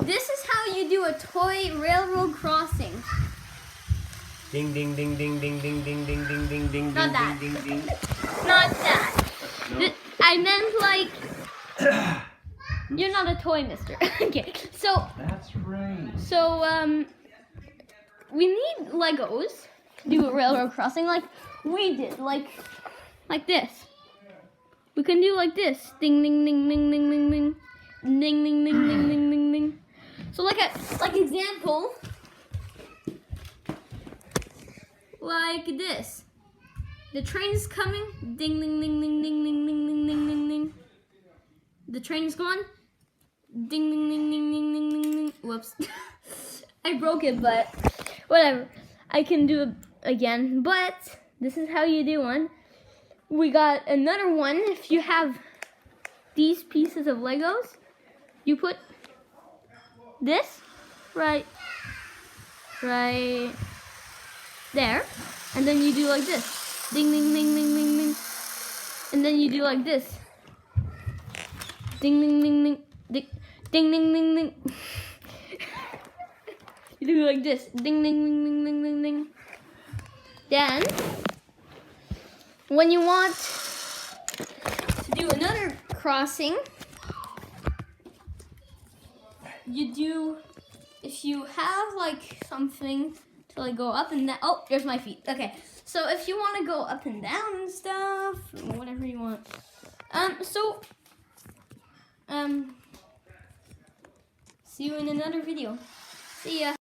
This is how you do a toy railroad crossing. Ding ding ding ding ding ding ding ding ding ding ding Not that. ding ding ding. Not that. No. I meant like you're not a toy, mister. Okay. So That's right. we need Legos to do a railroad crossing like we did, like this. We can do like this. Ding ding ding ding ding ding ding. Ding ding ding ding ding ding ding. So like example, like this. The train is coming. Ding ding ding ding ding ding ding ding ding ding ding. The train is gone. Ding ding ding ding ding ding ding ding. Whoops. I broke it, but whatever. I can do it again. But this is how you do one. We got another one. If you have these pieces of Legos, you put this right there, and then you do like this. Ding ding ding ding ding ding. And then you do like this. Ding ding ding ding ding ding ding ding ding. You do like this. Ding ding ding ding ding ding ding. Then when you want to do another crossing, you do, if you have like something to like go up and down. Oh, there's my feet. Okay. So if you want to go up and down and stuff, whatever you want. See you in another video. See ya.